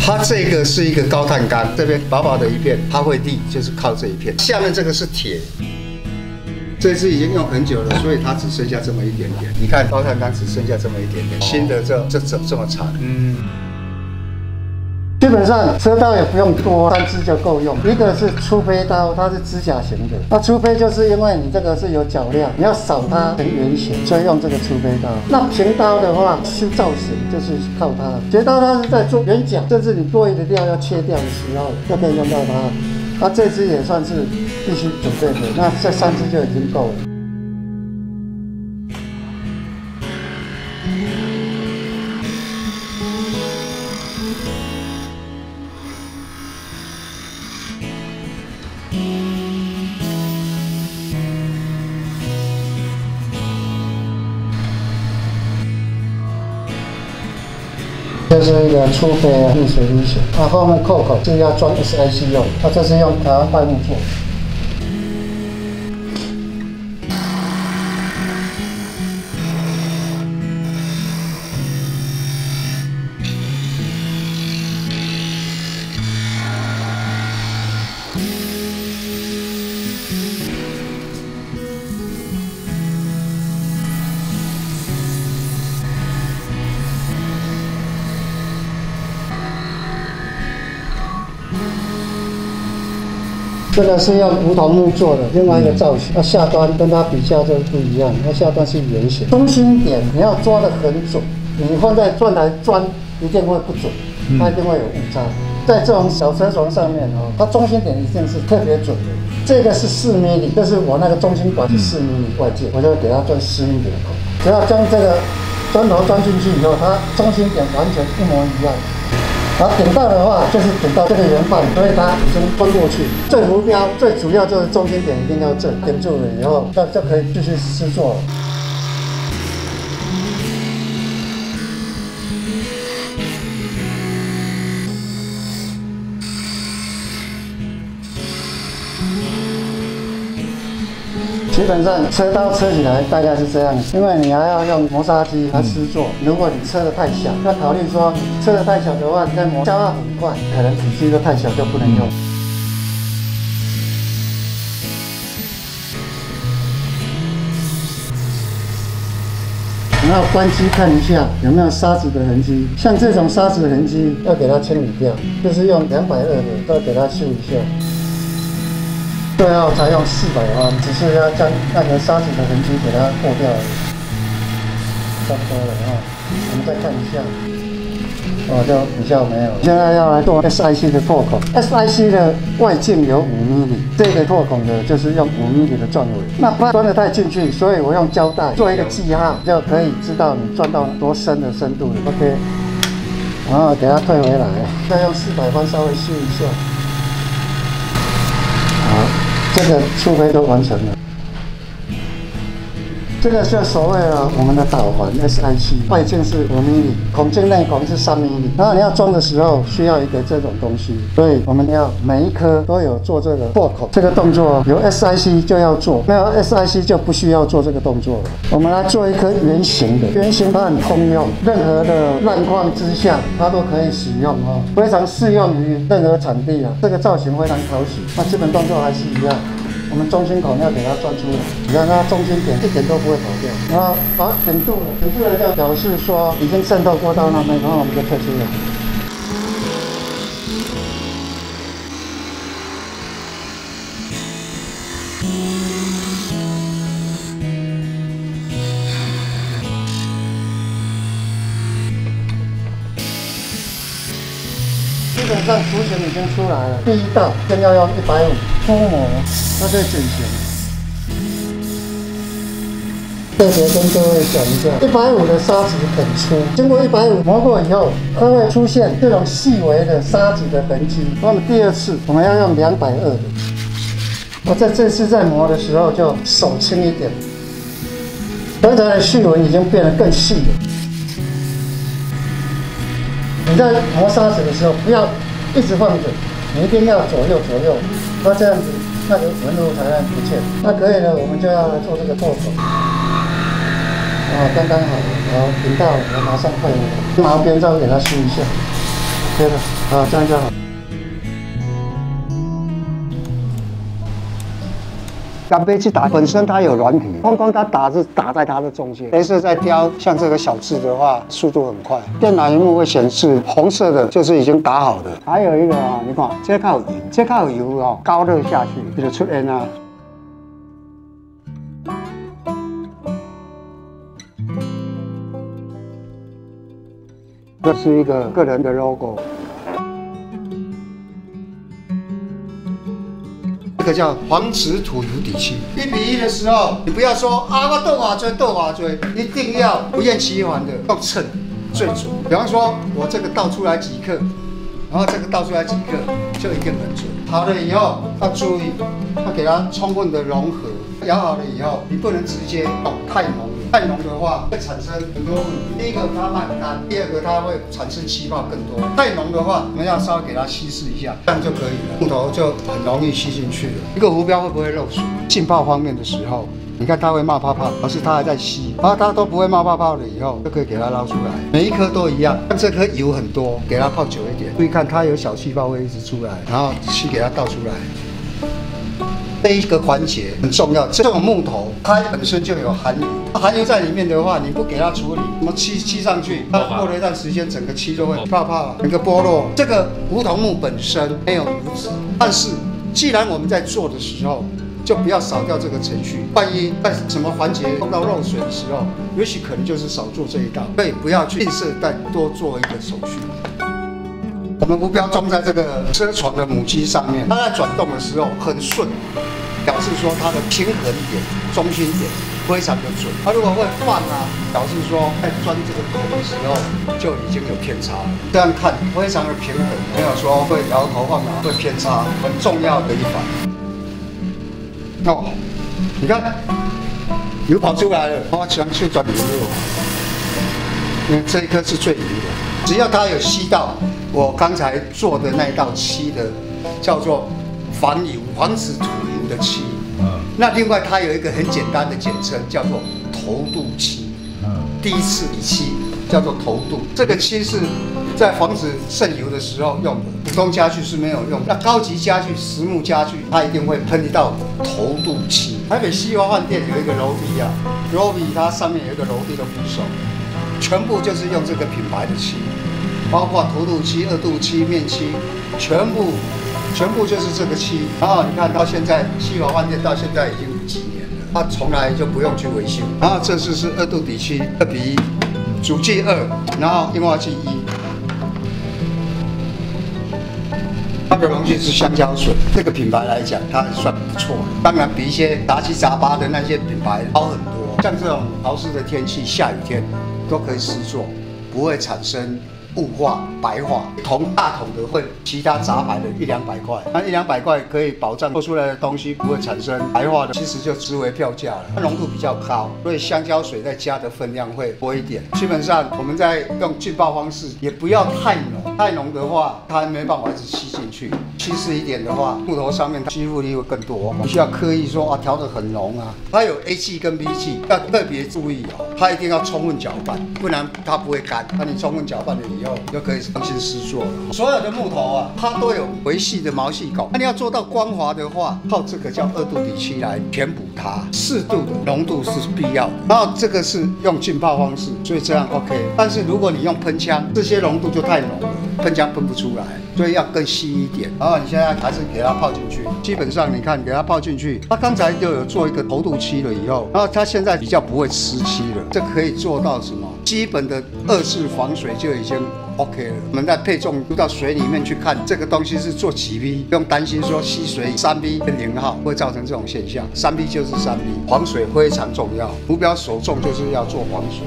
它这个是一个高碳钢，这边薄薄的一片，它会立就是靠这一片。下面这个是铁，这支已经用很久了，所以它只剩下这么一点点。你看高碳钢只剩下这么一点点，新的这么长。基本上车刀也不用多，3支就够用。一个是粗胚刀，它是指甲型的。那粗胚就是因为你这个是有脚料，你要扫它成圆形，所以用这个粗胚刀。那平刀的话，修造型就是靠它。截刀它是在做圆角，甚至你多余的料要切掉的时候，就可以用到它。那这支也算是必须准备的，那这3支就已经够了。这是一个粗胚逆水淤血，它后面扣口是要装 SIC 用，它这是用台湾檜木做。这个是用梧桐木做的，另外一个造型。那下端跟它比较就不一样，它下端是圆形，中心点你要抓得很准，你放在转台钻一定会不准，它一定会有误差。在这种小车床上面哦，它中心点一定是特别准的。这个是4 mm， 这是我那个中心管是4 mm 外界，我就给它钻4 mm 的孔。只要将这个砖头钻进去以后，它中心点完全一模一样。然后顶到的话，就是顶到这个圆范，所以它已经分过去。最浮标最主要就是中心点一定要正，顶住了以后，那就可以继续施作了。基本上车刀车起来大概是这样，因为你还要用磨砂机来施作。如果你车的太小，要考虑说车的太小的话，你在磨消耗很快，可能体积都太小就不能用。然后关机看一下有没有砂纸的痕迹，像这种砂纸的痕迹要给它清理掉，就是用220的再给它修一下。最后才用400瓦，只是要将那个砂纸的痕迹给它过掉而已，差不多了啊。我们再看一下。就比较没有。现在要来做 SIC 的拓孔 ，SIC 的外径有5 mm， 这个拓孔的就是用5 mm 的钻尾，那怕钻得太进去，所以我用胶带做一个记号，就可以知道你钻到多深的深度了。OK， 然后给它退回来，再用400番稍微试一下。好，这个触飞就完成了。 这个是所谓的我们的导环 SIC， 外径是5 mm， 孔径内孔是3 mm。然后你要装的时候需要一个这种东西，所以我们要每一颗都有做这个拓孔。这个动作有 SIC 就要做，没有 SIC 就不需要做这个动作了。我们来做一颗圆形的，圆形它很通用，任何的烂况之下它都可以使用哦，非常适用于任何产地啊。这个造型非常讨喜，那基本动作还是一样。 我们中心孔要给它钻出来，你看它中心点一点都不会跑掉。然后把点住了，点住了就表示说已经渗透过到那边，然后我们就退出来。基本上雏形已经出来了。第一道先要用150铺模，它可以减型。特别跟各位讲一下，150的砂质很粗，经过150磨过以后，它会出现这种细微的砂质的痕迹。那么第二次我们要用220的，我在这次在磨的时候就手轻一点，刚才的细纹已经变得更细了。 你在磨砂纸的时候，不要一直放着，你一定要左右，那这样子那个纹路才能不见。那可以了，我们就要来做这个拓孔。刚刚好，好，频道我马上会了，毛边再给它试一下，对了，好，这样就好。 干杯去打本身它有软体，光它打是打在它的中间。雷射在雕像这个小字的话，速度很快。电脑屏幕会显示红色的，就是已经打好的。还有一个啊，你看这靠油，这靠油哦，高热下去就出现啊。这是一个个人的 logo。 这个叫黄质土油底漆，1比1的时候，你不要说啊，我倒瓦锥，一定要不厌其烦的用称最准。比方说，我这个倒出来几克，然后这个倒出来几克，就一定很准。好了以后要注意，要给它充分的融合。摇好了以后，你不能直接倒太浓，太浓的话会产生很多问题。第一个它慢干，第二个它会产生气泡更多。太浓的话，我们要稍微给它稀释一下，这样就可以了。木头就很容易吸进去了。一个浮标会不会漏水？浸泡方面的时候，你看它会冒泡泡，而是它还在吸，然后它都不会冒泡泡了以后，就可以给它捞出来。每一颗都一样，但这颗油很多，给它泡久一点。注意看它有小气泡会一直出来，然后漆给它倒出来。 这一个环节很重要，这种木头它本身就有含油，含油在里面的话，你不给它处理，什么漆上去，它过了一段时间，整个漆就会泡泡，整个剥落。这个梧桐木本身没有油脂，但是既然我们在做的时候，就不要少掉这个程序。万一在什么环节碰到漏水的时候，也许可能就是少做这一道，所以不要去吝啬再多做一个手续。 我们浮标装在这个车床的母机上面，它在转动的时候很顺，表示说它的平衡点、中心点非常的准。它如果会晃啊，表示说在钻这个孔的时候就已经有偏差。这样看非常的平衡，没有说会摇头晃脑、会偏差，很重要的一环。哦，你看油跑出来了，我喜欢去转油路，因为这一颗是最油的，只要它有吸到。 我刚才做的那道漆的叫做防油、防止土油的漆。那另外它有一个很简单的简称，叫做头镀漆。第一次理漆叫做头镀，这个漆是在防止渗油的时候用的，普通家具是没有用的。那高级家具、实木家具，它一定会喷一道头镀漆。台北西华饭店有一个楼梯啊，楼梯它上面有一个楼梯的扶手，全部就是用这个品牌的漆。 包括头镀漆、2镀漆、面漆，全部就是这个漆。然后你看到现在西华饭店到现在已经几年了，它从来就不用去维修。然后这次是2镀底漆，2比1，主剂2，然后硬化剂1。它的溶剂是香蕉水，这个品牌来讲，它还算不错的。当然比一些杂七杂八的那些品牌好很多。像这种潮湿的天气，下雨天都可以试做，不会产生雾化、白化。大桶的会其他杂牌的100-200块，那100-200块可以保障做出来的东西不会产生白化的，其实就值回票价了。它浓度比较高，所以香蕉水再加的分量会多一点。基本上我们在用浸泡方式，也不要太浓，太浓的话它没办法一直吸进去。稀释一点的话，木头上面它吸附力会更多，不需要刻意说啊调得很浓啊。它有 A 剂跟 B 剂，要特别注意哦，它一定要充分搅拌，不然它不会干。那你充分搅拌了以后，就可以重新施作了。所有的木头啊，它都有微细的毛细孔。那你要做到光滑的话，靠这个叫2度底漆来填补它。4度的浓度是必要的。然后这个是用浸泡方式，所以这样 OK。但是如果你用喷枪，这些浓度就太浓了，喷枪喷不出来，所以要更细一点。然后你现在还是给它泡进去。基本上你看，给它泡进去，它刚才就有做一个投度漆了以后，然后它现在比较不会湿漆了。这可以做到什么？基本的2次防水就已经 OK 了。我们在配重入到水里面去看这个东西是做几 B， 不用担心说吸水3B 跟0号会造成这种现象。3B 就是3B， 防水非常重要。浮标首重就是要做防水。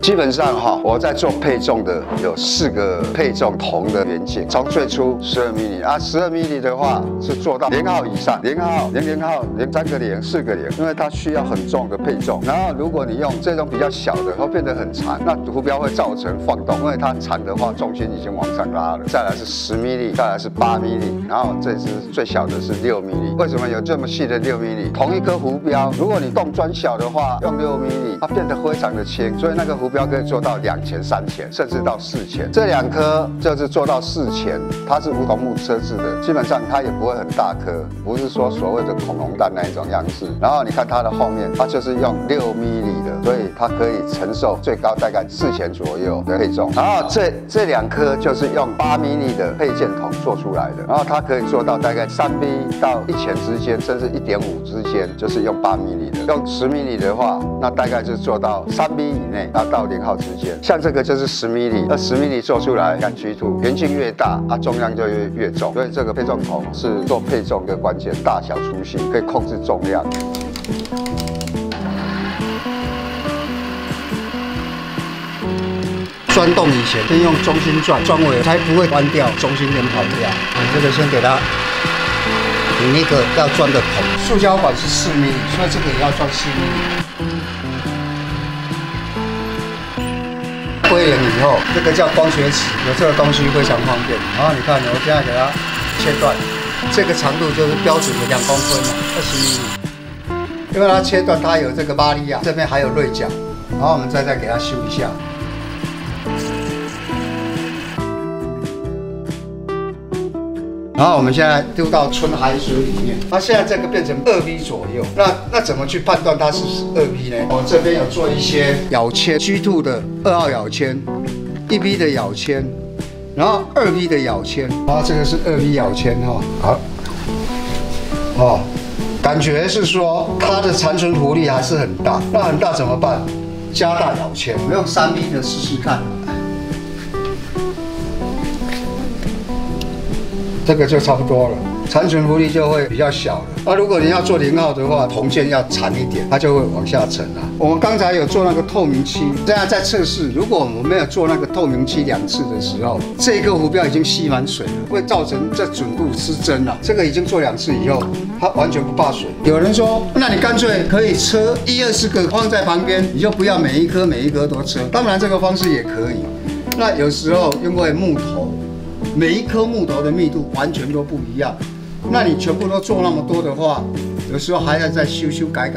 基本上我在做配重的有4个配重铜的元件，从最初12 mm 啊，12 mm 的话是做到0号以上，0号、00号、03个0、4个0，因为它需要很重的配重。然后如果你用这种比较小的，会变得很长，那浮标会造成晃动，因为它长的话重心已经往上拉了。再来是10 mm， 再来是8 mm， 然后这支最小的是6 mm。为什么有这么细的6 mm？ 同一颗浮标，如果你洞钻小的话，用6 mm， 它变得非常的轻，所以那个浮标可以做到2钱、3钱，甚至到4钱。这2颗就是做到4钱，它是梧桐木车制的，基本上它也不会很大颗，不是说所谓的恐龙蛋那一种样式。然后你看它的后面，它就是用6 mm 的，所以它可以承受最高大概4钱左右的配重。然后这2颗就是用8 mm 的配件筒做出来的，然后它可以做到大概3B 到1钱之间，甚至1.5之间，就是用8 mm 的。用10 mm 的话，那大概就做到3B 以内，然后到0号之间。像这个就是10 mm， 那10 mm 做出来，看G2圆径越大，重量就越重，所以这个配重筒是做配重的关键，大小粗细可以控制重量。钻洞以前先用中心钻，钻尾才不会弯掉，中心点跑掉。这个先给它你那个要钻的孔，塑胶管是4 mm， 所以这个也要钻4 mm。归零以后，这个叫光学尺，有这个东西非常方便。然后你看，我现在给它切断，这个长度就是标准的2公分了，20 mm。因为它切断，它有这个巴利亚，这边还有锐角，然后我们再给它修一下。然后我们现在丢到纯海水里面，它现在这个变成2B 左右。那怎么去判断它是不是2B 呢？我这边有做一些咬签 ，G2 的2号咬签，1B 的咬签，然后2B 的咬签，然后这个是2B 咬签好，感觉是说它的残存浮力还是很大。那很大怎么办？加大咬签，我们用3B 的试试看。这个就差不多了，残存浮力就会比较小了。那如果你要做0号的话，铜件要长一点，它就会往下沉了。我们刚才有做那个透明漆，现在在测试，如果我们没有做那个透明漆2次的时候，这个浮标已经吸满水了，会造成这准度失真了。这个已经做2次以后，它完全不怕水。有人说，那你干脆可以车1、20个放在旁边，你就不要每一颗都车。当然这个方式也可以。那有时候因为木头。每一颗木头的密度完全都不一样，那你全部都做那么多的话，有时候还要再修改，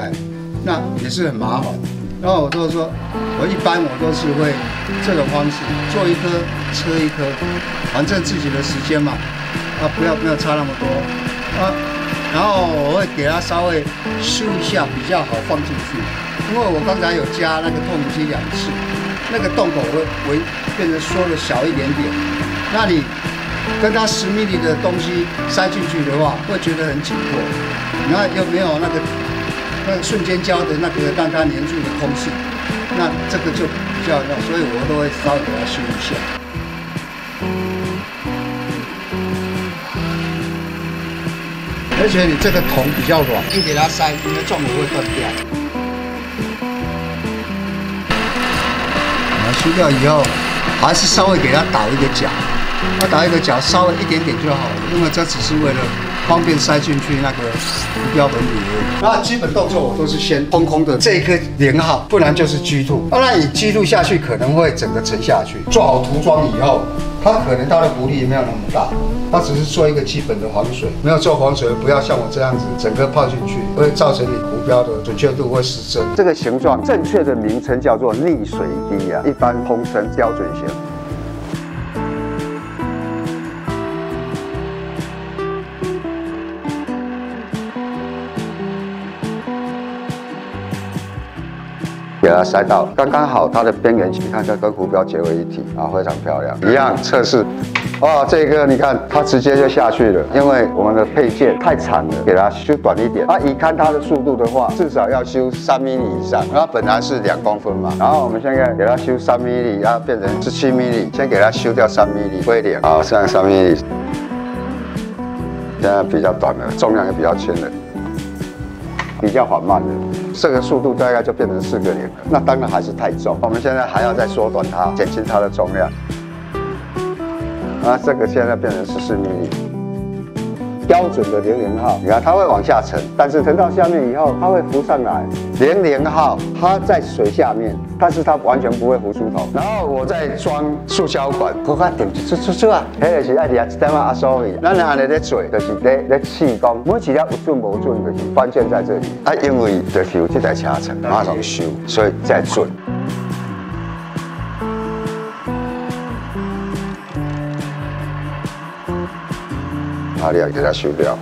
那也是很麻烦。然后我都说，一般我都是会这种方式，做1颗车1颗，反正自己的时间嘛，不要差那么多然后我会给它稍微修一下，比较好放进去。因为我刚才有加那个透明漆2次，那个洞口会变成缩的小一点点。那你跟它10 mm 的东西塞进去的话，会觉得很紧迫，然后又没有那个瞬间胶的那个让它粘住的空隙，那这个就比较，所以我都会稍微给它修一下。而且你这个铜比较软，硬给它塞，你的撞膜会断掉。修掉以后，还是稍微给它打一个角，打一个角稍微一点点就好了，因为这只是为了方便塞进去那个浮标本里面。那基本动作我都是先空空的这一颗连号，不然就是 G2。当然你 G2下去可能会整个沉下去。做好涂装以后，它可能它的浮力没有那么大，它只是做一个基本的防水。没有做防水，不要像我这样子整个泡进去，会造成你浮标的准确度会失真。这个形状正确的名称叫做溺水滴啊，一般通称标准型。给它塞到刚刚好，它的边缘你看，它跟浮标结为一体啊，非常漂亮。一样测试，哇，这个你看它直接就下去了，因为我们的配件太长了，给它修短一点。以看它的速度的话，至少要修3mm以上。它本来是2公分嘛，然后我们现在给它修3mm，要变成17mm，先给它修掉3mm，归零。好，现在3mm，现在比较短了，重量也比较轻了。比较缓慢的，这个速度大概就变成4个0了。那当然还是太重，我们现在还要再缩短它，减轻它的重量。这个现在变成14mm，标准的00号，你看它会往下沉，但是沉到下面以后，它会浮上来。00号它在水下面，但是它完全不会浮出头。然后我再装塑胶管，搁较定出啊，迄个是爱抓一点阿所谓，咱安尼咧做，就是咧试讲，每一粒有准无准，就是关键在这里。因为就是有这台车程，马上修，所以才准。你要给它修掉。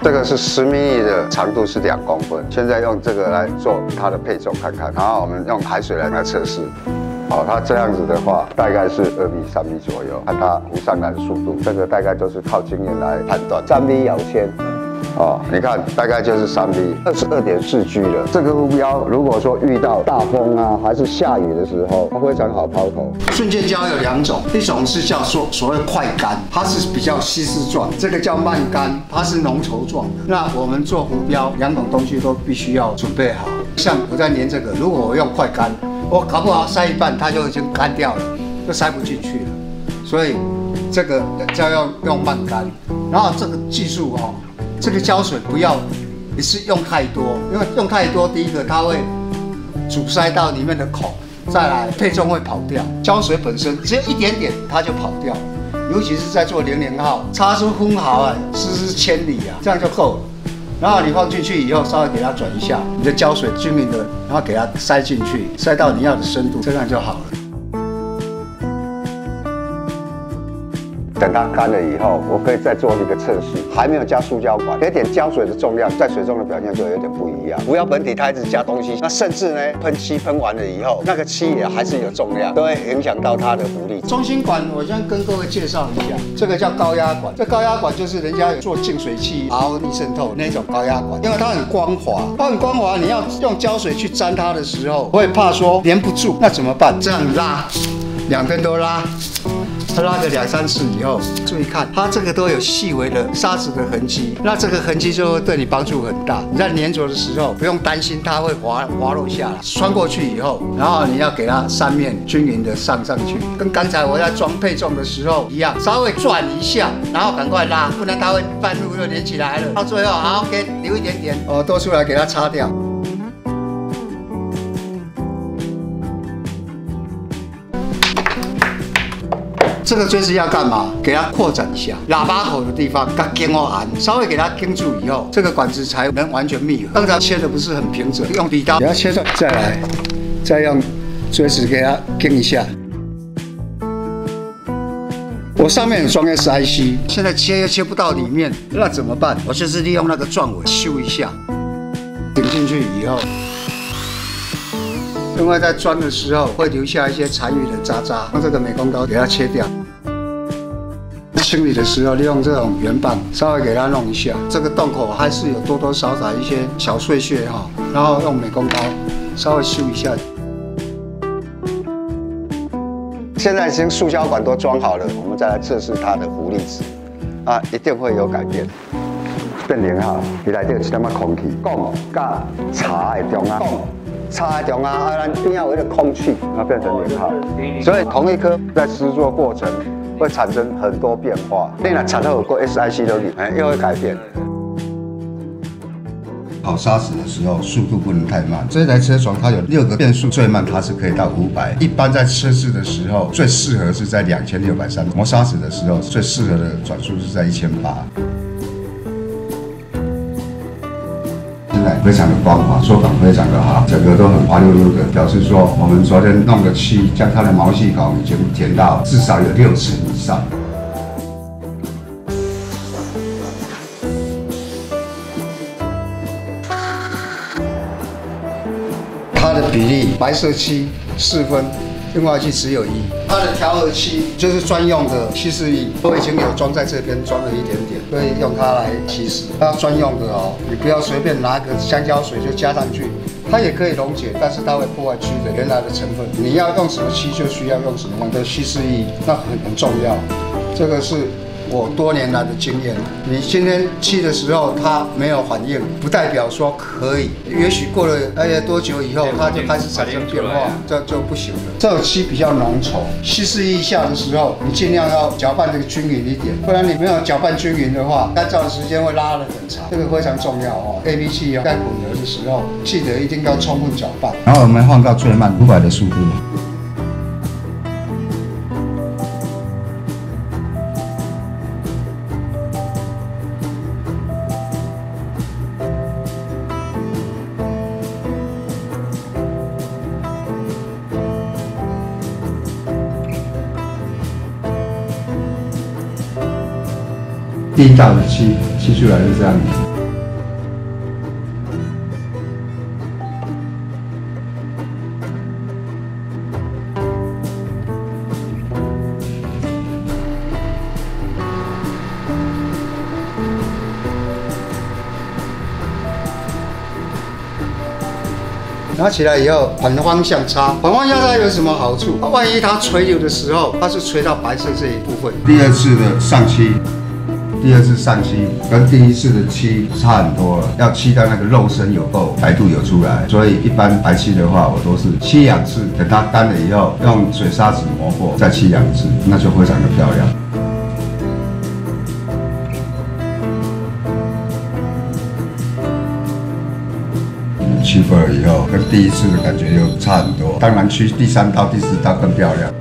这个是10mm的长度是2公分，现在用这个来做它的配重看看，然后我们用海水来测试。它这样子的话，大概是2mm、3mm左右，看它浮上来的速度，这个大概都是靠经验来判断。3mm摇签。你看大概就是3mm，22.4G 了。这个浮标如果说遇到大风啊，还是下雨的时候，它非常好抛投。瞬间胶有2种，一种是叫所谓快干，它是比较稀释状；这个叫慢干，它是浓稠状的。那我们做浮标2种东西都必须要准备好。像我在粘这个，如果我用快干，我搞不好塞一半它就已经干掉了，就塞不进去了。所以这个就要用慢干。然后这个技术这个胶水不要一次用太多，因为用太多，第一个它会阻塞到里面的孔，再来配重会跑掉。胶水本身只有一点点，它就跑掉，尤其是在做00号，差出分毫失之千里啊，这样就够了。然后你放进去以后，稍微给它转一下，你的胶水均匀的，然后给它塞进去，塞到你要的深度，这样就好了。等它干了以后，我可以再做一个测试，还没有加塑胶管，给点胶水的重量，在水中的表现就有点不一样。浮标本体它一直加东西，那甚至呢，喷漆喷完了以后，那个漆也还是有重量，都会影响到它的浮力。中心管我先跟各位介绍一下，这个叫高压管。这高压管就是人家有做净水器、RO 逆渗透那种高压管，因为它很光滑，你要用胶水去沾它的时候，会怕说粘不住，那怎么办？这样拉，2边都拉。它拉个2、3次以后，注意看，它这个都有细微的沙子的痕迹，那这个痕迹就会对你帮助很大。你在粘着的时候，不用担心它会滑落下来。穿过去以后，然后你要给它3面均匀的上去，跟刚才我在装配重的时候一样，稍微转一下，然后赶快拉，不然它会半路就连起来了。到最后，好，给留一点点多出来，给它擦掉。这个锥子要干嘛？给它扩展一下，喇叭口的地方给它钉按，稍微给它钉住以后，这个管子才能完全密合。刚才切的不是很平整，用笔刀给它切断，再用锥子给它钉一下。我上面有装 SIC， 现在切又切不到里面，那怎么办？我就是利用那个钻尾修一下，顶进去以后。因为在钻的时候会留下一些残余的渣渣，用这个美工刀给它切掉。清理的时候利用这种圆棒稍微给它弄一下，这个洞口还是有多多少少一些小碎屑然后用美工刀稍微修一下。现在已经塑胶管都装好了，我们再来测试它的浮力值一定会有改变。变零号，伊内底有一点仔空气，汞甲茶的中啊，茶的中啊，咱边要有一个空气，它变成零号。所以同一颗在制作过程会产生很多变化。你若产后有过 SiC 落去，又会改变。 跑砂石的时候，速度不能太慢。这台车床它有6个变速，最慢它是可以到500。一般在测试的时候，最适合是在2630。磨砂石的时候，最适合的转速是在1800。现在非常的光滑，手感非常的好，整个都很滑溜溜的，表示说我们昨天弄的漆，将它的毛细孔已经填到至少有6成以上。 它的比例，白色漆4分，另外漆只有1。它的调和漆就是专用的741，我已经有装在这边，装了一点点，所以用它来稀释。它专用的哦，你不要随便拿个香蕉水就加上去，它也可以溶解，但是它会破坏漆的原来的成分。你要用什么漆就需要用什么样的741，那很重要。这个是 我多年来的经验，你今天漆的时候它没有反应，不代表说可以。也许过了多久以后，它就开始产生变化，这就不行了。这种漆比较浓稠，741下的时候，你尽量要搅拌这个均匀一点，不然你没有搅拌均匀的话，干燥的时间会拉得很长，这个非常重要哦。AB 漆在混合的时候，记得一定要充分搅拌。然后我们放到最慢500的速度。 第一道的漆出来是这样子。拿起来以后，反方向擦。反方向擦有什么好处？万一它垂流的时候，它是垂到白色这一部分。第2次的上漆。 第2次上漆跟第1次的漆差很多了，要漆到那个肉身有够白度有出来，所以一般白漆的话，我都是漆2次，等它干了以后，用水砂纸磨过，再漆2次，那就非常的漂亮。漆过了以后，跟第1次的感觉又差很多，当然漆第3道、第4道更漂亮。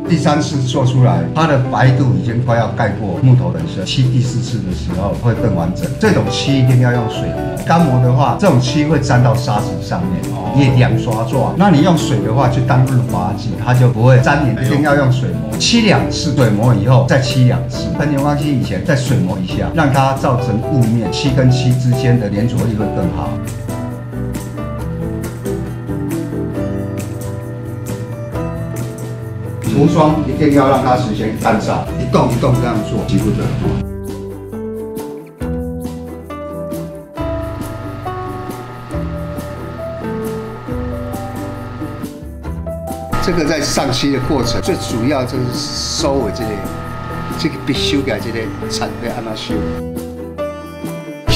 第3次做出来，它的白度已经快要盖过木头本身。漆第4次的时候会更完整。这种漆一定要用水磨，干磨的话，这种漆会沾到砂纸上面，也两刷抓。那你用水的话，去当润滑剂，它就不会粘黏。一定要用水磨，漆2次，水磨以后再漆2次。喷油光漆以前再水磨一下，让它造成雾面，漆跟漆之间的粘着力会更好。 涂霜一定要让它时间干燥，一动一动这样做，急不得。这个在上漆的过程，最主要就是收尾这个必修改这个产要按怎修。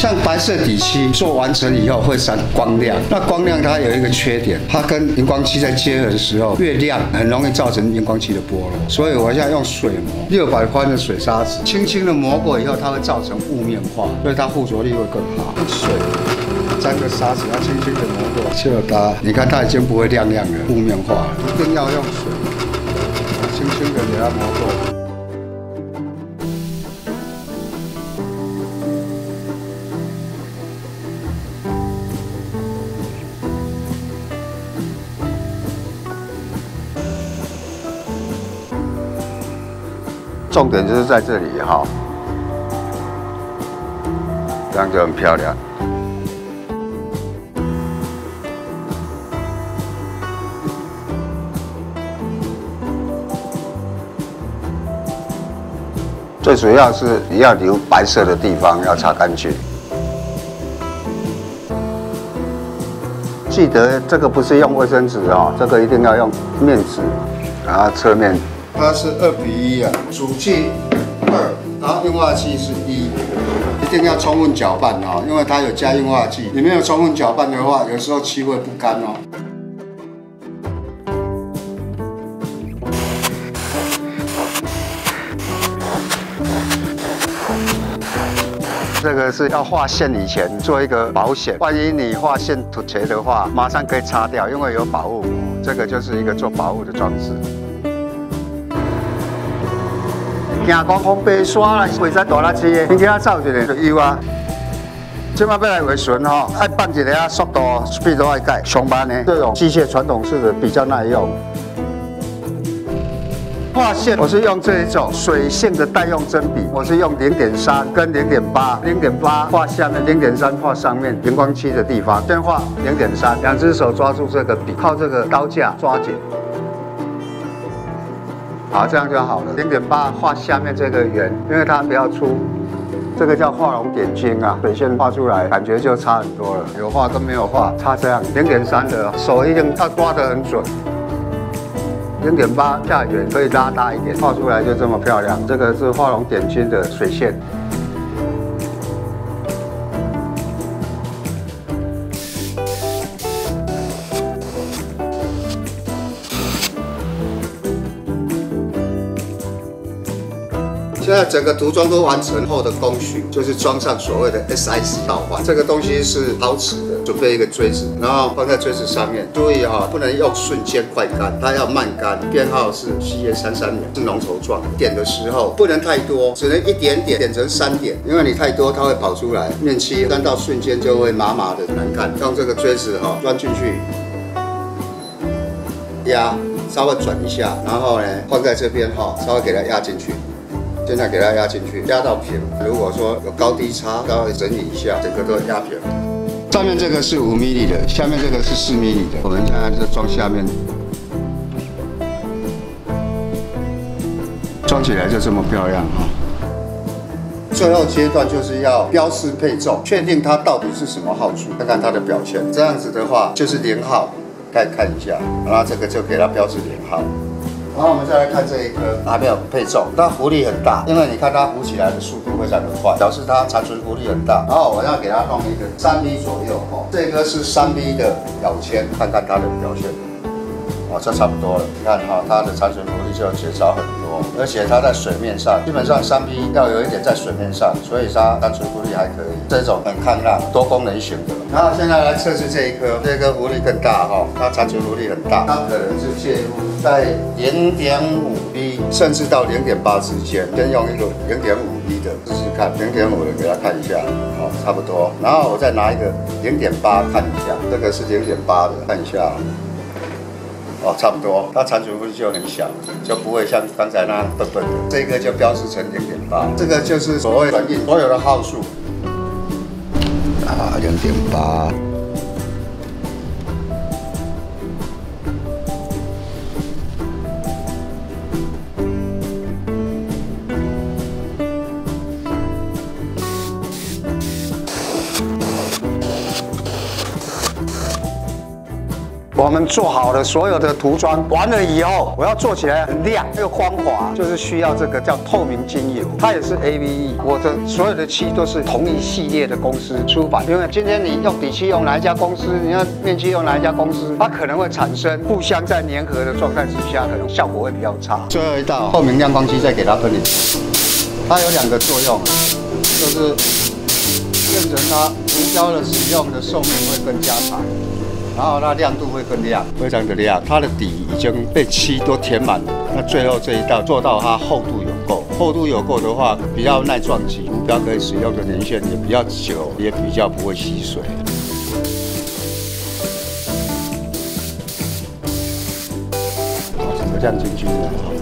像白色底漆做完成以后会闪光亮，那光亮它有一个缺点，它跟荧光漆在结合的时候越亮，很容易造成荧光漆的剥落。所以我现在用水磨600宽的水砂纸，轻轻的磨过以后，它会造成雾面化，所以它附着力会更好。水沾个砂纸，它轻轻的磨过，就它，你看它已经不会亮亮了，雾面化了。一定要用水，轻轻的给它磨过。 重点就是在这里哈，这样就很漂亮。最主要是你要留白色的地方要擦干净。记得这个不是用卫生纸哦，这个一定要用面纸，然后侧面它是2:1啊，煮气2，然后硬化剂是1，一定要充分搅拌哦，因为它有加硬化剂。你没有充分搅拌的话，有时候漆会不干哦。这个是要画线以前做一个保险，万一你画线突切的话，马上可以擦掉，因为有保护膜。这个就是一个做保护的装置。行讲风白刷啦，袂使大垃圾的，你给它走一下就有啊。即摆要来回旋吼，爱放一个啊，速度 speed 都爱改，上班呢这种机械传统式的比较耐用。画线我是用这一种水性的代用针笔，我是用0.3跟0.8，0.8画下面，0.3画上面荧光漆的地方。先画0.3，两只手抓住这个笔，靠这个刀架抓紧。好，这样就好了。0.8画下面这个圆，因为它比较粗，这个叫画龙点睛啊。水线画出来，感觉就差很多了。有画跟没有画差这样。0.3的手一定要抓得很准。0.8下圆可以拉大一点，画出来就这么漂亮。这个是画龙点睛的水线。现在整个涂装都完成后的工序，就是装上所谓的 SIC 套环。这个东西是陶瓷的，准备一个锥子，然后放在锥子上面。注意哈，不能用瞬间快干，它要慢干。编号是CA33年，是浓稠状。点的时候不能太多，只能一点点，点成3点，因为你太多它会跑出来，面漆干到瞬间就会麻麻的难看。用这个锥子哈钻进去，压，稍微转一下，然后呢放在这边哈，稍微给它压进去。现在给它压进去，压到平。如果说有高低差，稍微整理一下，整个都压平。上面这个是5 mm 的，下面这个是4 mm 的。我们现在就装下面，装起来就这么漂亮哈。最后阶段就是要标示配重，确定它到底是什么号数，看看它的表现。这样子的话就是0号，再看一下，然后这个就给它标示0号。然后我们再来看这一颗，还没有配重，它浮力很大，因为你看它浮起来的速度非常的快，表示它残存浮力很大。然后我要给它弄一个3mm左右哦，这颗是3mm的咬铅，看看它的表现。哦，这差不多了，你看哈，它的残存浮力就减少很多，而且它在水面上，基本上3mm要有一点在水面上，所以它残存浮力还可以。这种很抗浪、多功能型的。然后现在来测试这一颗，这颗浮力更大哈，它残存浮力很大，它可能是介入在0.5B 甚至到0.8之间，先用一个0.5B 的试试看，0.5的给它看一下，哦，差不多。然后我再拿一个0.8看一下，这个是0.8的，看一下。哦，差不多，它残存浮力就很小，就不会像刚才那样笨笨的。这个就标示成0.8，这个就是所谓转印所有的号数。啊，0.8。我们做好了所有的涂装，完了以后，我要做起来很亮又光滑，就是需要这个叫透明精油，它也是 AVE。我的所有的漆都是同一系列的公司出版，因为今天你用底漆用哪一家公司，你要面漆用哪一家公司，它可能会产生互相在粘合的状态之下，可能效果会比较差。最后一道透明亮光漆再给它喷点，它有2个作用，就是变成它涂胶的使用的寿命会更加长。然后它亮度会更亮，非常的亮。它的底已经被漆都填满了。那最后这一道做到它厚度有够，厚度有够的话，比较耐撞击，目标可以使用的年限也比较久，也比较不会吸水。整个亮晶晶的。